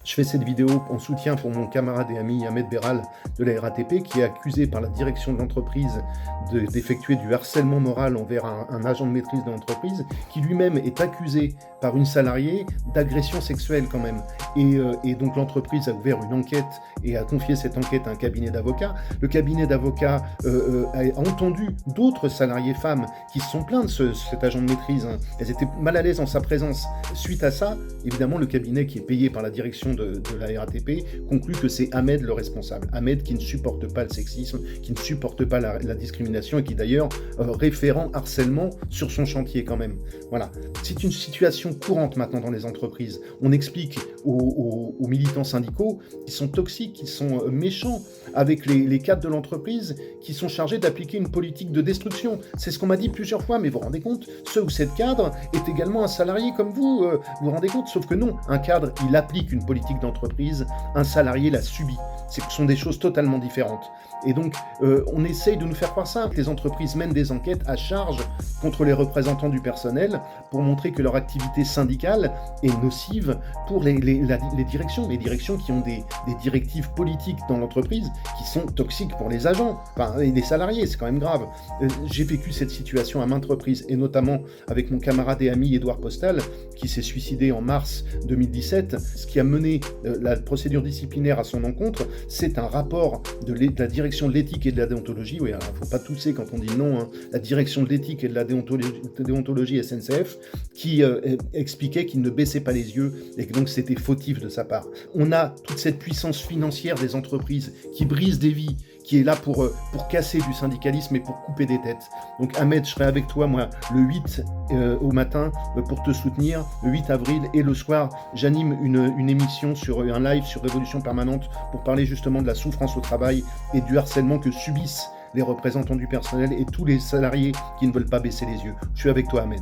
Je fais cette vidéo en soutien pour mon camarade et ami Ahmed Beral de la RATP, qui est accusé par la direction de l'entreprise d'effectuer du harcèlement moral envers un agent de maîtrise de l'entreprise, qui lui-même est accusé par une salariée d'agression sexuelle quand même. Et donc l'entreprise a ouvert une enquête et a confié cette enquête à un cabinet d'avocats. Le cabinet d'avocats a entendu d'autres salariés femmes qui se sont plaintes de cet agent de maîtrise. Elles étaient mal à l'aise en sa présence. Suite à ça, évidemment, le cabinet qui est payé par la direction de la RATP conclut que c'est Ahmed le responsable. Ahmed qui ne supporte pas le sexisme, qui ne supporte pas la discrimination et qui d'ailleurs référent harcèlement sur son chantier quand même. Voilà. C'est une situation courante maintenant dans les entreprises. On explique aux militants syndicaux qu'ils sont toxiques, qu'ils sont méchants avec les cadres de l'entreprise qui sont chargés d'appliquer une politique de destruction. C'est ce qu'on m'a dit plusieurs fois, mais vous vous rendez compte, ce ou cette cadre est également un salarié comme vous. Vous vous rendez compte? Sauf que non, un cadre, il applique une politique d'entreprise, un salarié la subit. Ce sont des choses totalement différentes. Et donc, on essaye de nous faire croire ça. Les entreprises mènent des enquêtes à charge contre les représentants du personnel pour montrer que leur activité syndicale est nocive pour les directions. Les directions qui ont des directives politiques dans l'entreprise qui sont toxiques pour les agents, et les salariés, c'est quand même grave. J'ai vécu cette situation à maintes reprises, et notamment avec mon camarade et ami Édouard Postal, qui s'est suicidé en mars 2017. Ce qui a mené la procédure disciplinaire à son encontre, c'est un rapport de la direction de l'éthique et de la déontologie. Oui, alors il ne faut pas tousser quand on dit non, hein. La direction de l'éthique et de la déontologie SNCF, qui expliquait qu'il ne baissait pas les yeux et que donc c'était fautif de sa part. On a toute cette puissance financière des entreprises qui brise des vies, qui est là pour casser du syndicalisme et pour couper des têtes. Donc Ahmed, je serai avec toi, moi, le 8 au matin pour te soutenir, le 8 avril, et le soir, j'anime une émission un live sur Révolution Permanente pour parler justement de la souffrance au travail et du harcèlement que subissent les représentants du personnel et tous les salariés qui ne veulent pas baisser les yeux. Je suis avec toi, Ahmed.